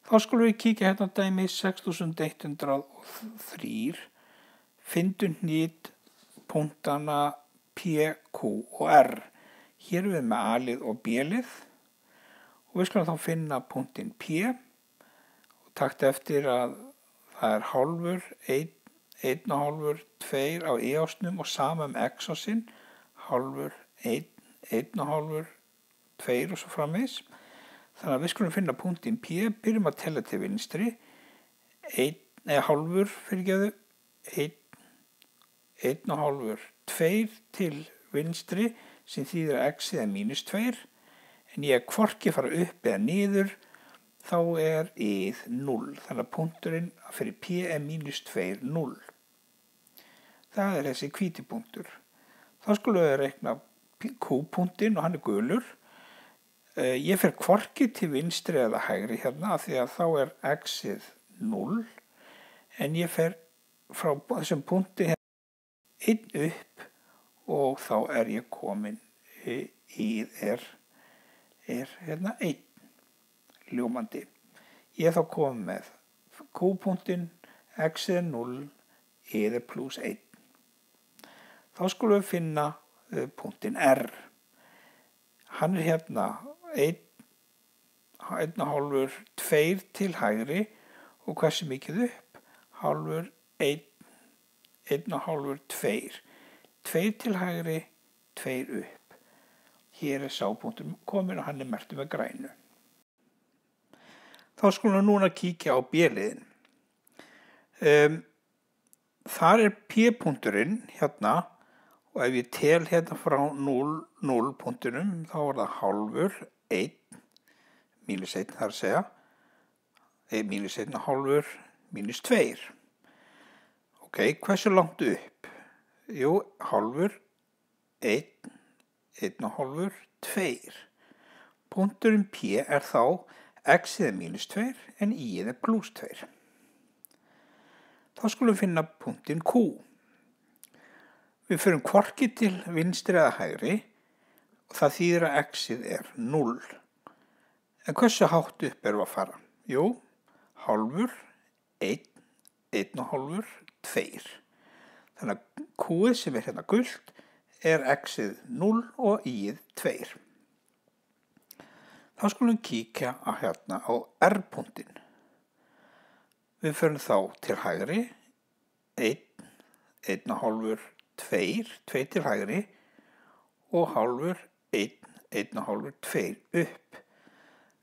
Þá skulum við kíkja hérna á dæmi 6103, fyndu hnit punktana P, Q og R. Hér erum við með A-lið og B-lið og við skulum þá finna punktinn P og takta eftir að það er hálfur, 1 og hálfur, 2 á e-ásnum og sama x-ásinn, hálfur, 1 og hálfur, 2 og svo framvegis. Þannig að við skulum finna punktinn P, byrjum að tella til vinstri, hálfur, 1 og hálfur, 2 til vinstri, sem þýðir að x er -2, en ég hvorki fara upp eða niður, þá er ið 0. Þannig að punkturinn fyrir P er -2, 0. Það er þessi hvíti punktur. Þá skulum við rekna Q-punktinn og hann er gulur. Ég fer hvorki til vinstri eða hægri hérna af því að þá er x-ið 0, en ég fer frá þessum punkti hérna 1 upp og þá er ég komin, ið er hérna 1, ljómandi. Ég er þá komin með Q-punktinn, x-ið er 0, ið er +1. Þá skulum við finna punktinn R. Hann er hérna 1 og hálfur, 2 til hægri og hversu mikið upp? Hálfur, 1 og hálfur, 2. 2 til hægri, 2 upp. Hér er sápunktur komin og hann er merktur með grænu. Þá skulum við núna kíkja á B-liðin. Þar er P-punkturinn hérna og ef ég tel hérna frá 0 punktunum þá er það hálfur, 1, -1 þar að segja, -1 og hálfur, -2. Ok, hversu langt upp? Jú, hálfur, 1 og hálfur, 2. Punkturinn P er þá x-ið er -2 en y-ið er +2. Þá skulum við finna punktinn Q. Við förum hvorki til vinstri eða hægri og það þýðir að x-ið er 0. En hversu hátt upp erum við að fara? Jú, hálfur, 1 og hálfur, 2. Þannig að Q-ið sem er hérna gult er x-ið 0 og y-ið 2. Þá skulum við kíkja hérna á R-punktinn. Við förum þá til hægri, 1 og hálfur, 2 til hægri og hálfur, 1 og hálfur, 2 upp.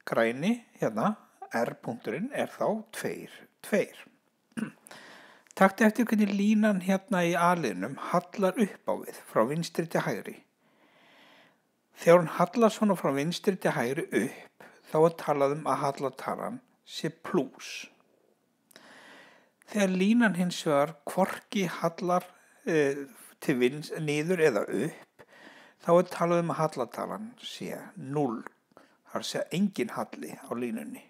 Græni, hérna, R-punkturinn er þá 2. Taktu eftir hvernig línan hérna í A-liðnum hallar upp á við frá vinstri til hægri. Þegar hún hallar svona frá vinstri til hægri upp, þá er talað að hallartalan sé plús. Þegar línan hins vegar hvorki hallar til niður eða upp, þá er talað að hallartalan sé 0. Það sé engin halli á línunni.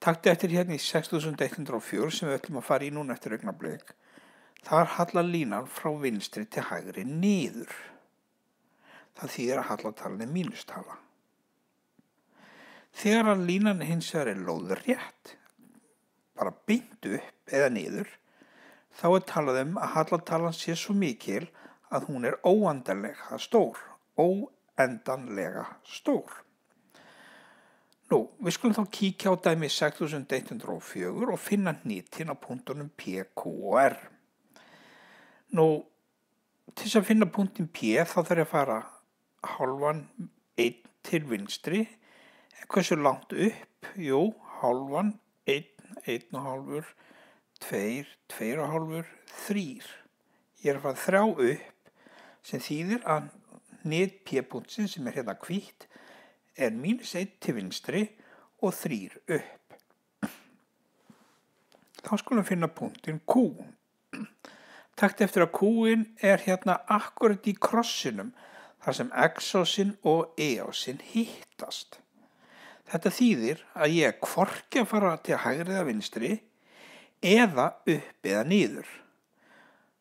Taktu eftir hérna í 6104 sem við ætlum að fara í núna eftir augnablik. Þar hallar línan frá vinstri til hægri niður. Það þýðir að hallartalan er mínustala. Þegar að línan hins vegar er lóðrétt, bara beint upp eða niður, þá er talað að hallartalan sé svo mikil að hún er óendanlega stór. Nú, við skulum þá kíkja á dæmi 6104 og finna hnitin á punktunum P, Q og R. Nú, til þess að finna punktin P þá þarf ég að fara hálfan, 1 til vinstri. Hversu langt upp? Jú, hálfan, 1 og hálfur, 2 og hálfur, 3. Ég er að fara 3 upp sem þýðir að hnit P-punktsinn sem er hérna hvítt er -1 til vinstri og 3 upp. Þá skulum finna punktin Q. Taktu eftir að Q-in er hérna akkurat í krossinum þar sem x-ásinn og e-ásinn hittast. Þetta þýðir að ég hvorki að fara til hægri eða vinstri eða upp eða niður.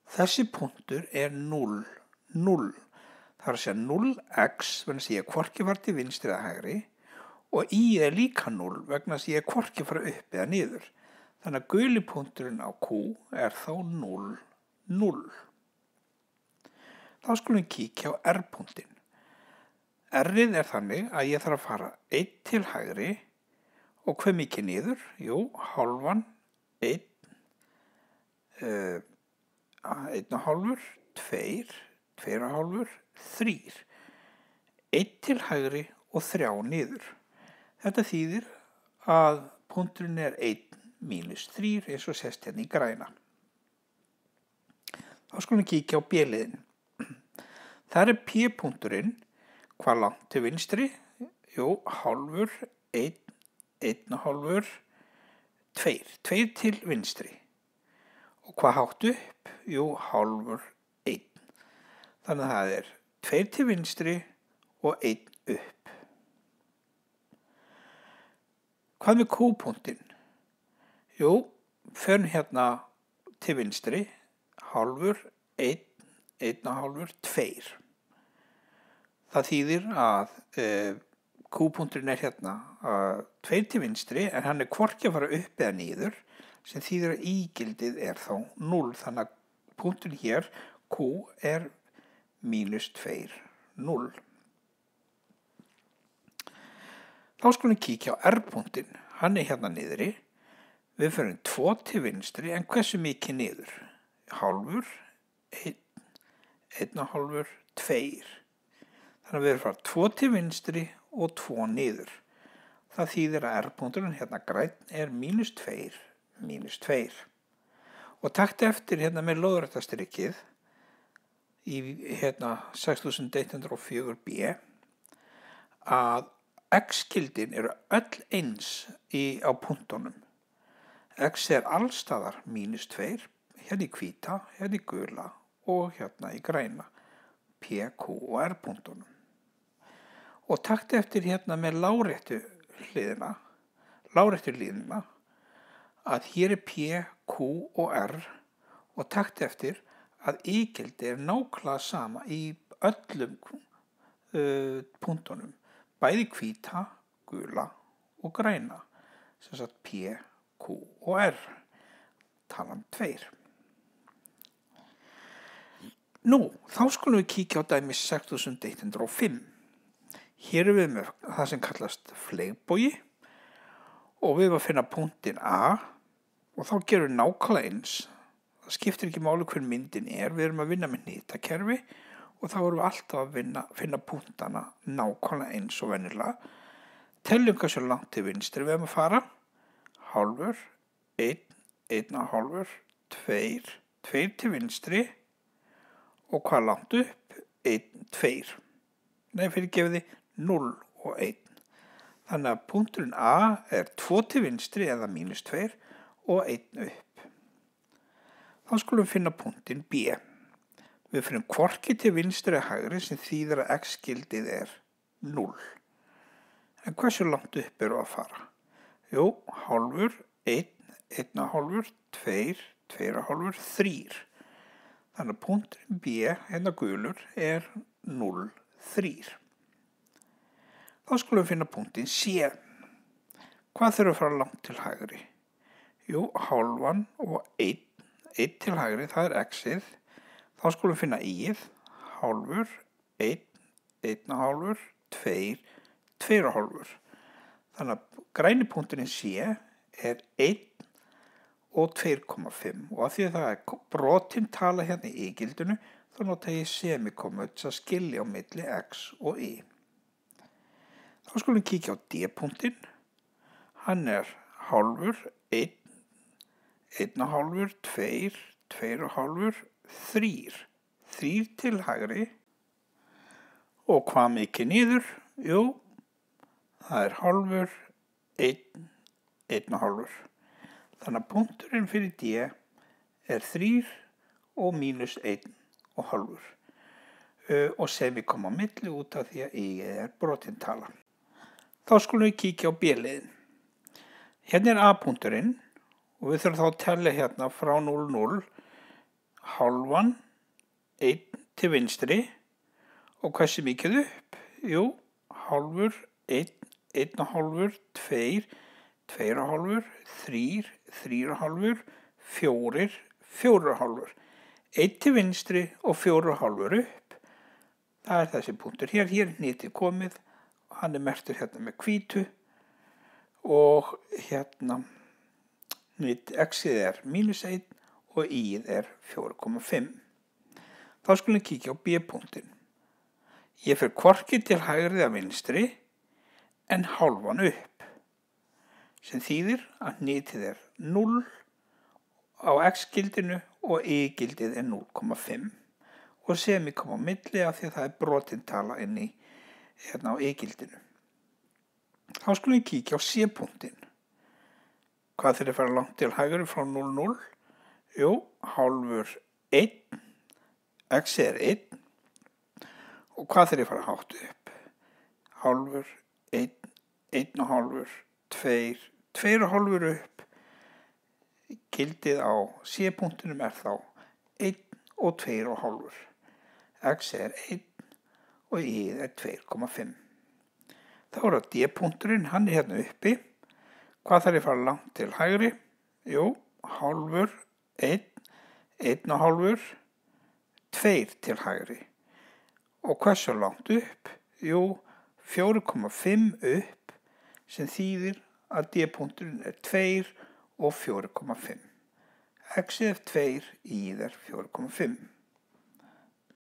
Þessi punktur er 0. Það er að segja 0x, þannig að ég hvorki var til vinstri eða hægri og í er líka 0 vegna þess að ég er hvorki fara upp eða niður. Þannig að guli punkturinn á Q er þá 0, 0. Þá skulum við kíkja á R-punktinn. R-ið er þannig að ég þarf að fara 1 til hægri og hve mikið niður? Jú, hálfan, 1, 1,5, 2, 2,5, 3. 1 til hægri og 3 niður. Þetta þýðir að punkturinn er 1 mínus 3 eins og sést hérna í græna. Þá skulum við kíkja á B-liðin. Þar er P-punkturinn, hvað langt til vinstri? Jú, hálfur, 1, 1,5, 2, 2 til vinstri. Og hvað hátt upp? Jú, hálfur, 1. Þannig að það er 2 til vinstri og 1 upp. Hvað með Q-punktinn? Jú, förum hérna til vinstri, hálfur, 1, 1,5, 2. Það þýðir að Q-punkturinn er hérna 2 til vinstri en hann er hvorki að fara upp eða niður sem þýðir að ígildið er þá 0. Þannig að punkturinn hér, Q, er mínus 2, 0. Þá skulum við kíkja á R-punktinn. Hann er hérna niðri. Við förum 2 til vinstri en hversu mikið niður? Hálfur, 1, 1,5, 2. Þannig að við erum frá 2 til vinstri og 2 niður. Það þýðir að R-punkturinn hérna grænn er mínus 2, mínus 2. Og taktu eftir hérna með lóðréttastrikkið í hérna 6104b að x-gildin eru öll eins á punktunum. X er allstaðar mínus 2, hérna í hvíta, hérna í gula og hérna í græna, P, Q og R-punktunum. Og taktu eftir hérna með láréttu hliðina að hér er P, Q og R og taktu eftir að ígildi er nákvæmlega sama í öllum punktunum, bæði hvíta, gula og græna, sem sagt P, Q og R, talan 2. Nú, þá skulum við kíkja á dæmi 6105. Hér erum við með það sem kallast fleygbogi og við erum að finna punktinn A og þá gerum við nákvæmlega eins. Það skiptir ekki máli hver myndin er, við erum að vinna með hnitakerfi og þá erum við alltaf að finna punktana nákvæmlega eins og venjulega. Teljum hversu langt til vinstri við erum að fara. Hálfur, 1, 1,5, 2, 2 til vinstri og hvað langt upp? 1, 2. Nei, fyrirgefiði 0 og 1. Þannig að punkturinn A er 2 til vinstri eða mínus 2 og 1 upp. Þá skulum við finna punktinn B. Við finnum hvorki til vinstri eða hægri sem þýðir að x-gildið er 0. En hversu langt upp eru að fara? Jú, hálfur, 1, 1,5, 2, 2,5, 3. Þannig að punkturinn B, hérna gulur, er 0, 3. Þá skulum við finna punktinn C. Hvað þurfum að fara langt til hægri? Jú, hálfan og 1. 1 til hægri, það er x-ið. Þá skulum við finna i-ið. Hálfur, 1, 1,5, 2, 2,5. Þannig að græni punkturinn C er 1 og 2,5 og af því að það er brotin tala hérna í ígildinu þá nota ég semikomma til að skilja á milli x og y. Þá skulum við kíkja á D-punktinn. Hann er hálfur, 1, 1,5, 2, 2,5, 3. 3 til hægri og hvað mikið niður? Jú, það er hálfur, 1, 1,5. Þannig að punkturinn fyrir D er 3 og mínus 1,5. Og semikomma á milli út af því að y er brotintala. Þá skulum við kíkja á B-liðin. Hérna er A-punkturinn og við þurfum þá að tella hérna frá 0, 0, hálfan, 1 til vinstri og hversu mikið upp? Jú, hálfur, 1, 1,5, 2, 2,5, 3, 3,5, 4, 4,5. 1 til vinstri og 4,5 upp. Það er þessi punktur hér er hnitið komið. Hann er merktur hérna með hvítu og hérna x-ið er -1 og y-ið er 4,5. Þá skulum við kíkja á B-punktin. Ég fer hvorki til hægri eða vinstri en hálfan upp, sem þýðir að hnitið er 0 á x-gildinu og y-gildið er 0,5 og semikoma á milli af því að það er brotin tala inn í hérna á y-gildinu. Þá skulum við kíkja á C-punktin. Hvað þeir fara langt til hægri frá 0, 0? Jú, hálfur 1, x er 1 og hvað þeir fara hátt upp? Hálfur, 1, 1,5, 2, 2,5 upp. Gildið á C-punktinum er þá 1 og 2,5. X er 1 og y er 2,5. Þá er það D-punkturinn, hann er hérna uppi. Hvað þarf ég að fara langt til hægri? Jú, hálfur, 1, 1,5, 2 til hægri. Og hversu langt upp? Jú, 4,5 upp, sem þýðir að D-punkturinn er 2 og 4,5. X er 2, y er 4,5.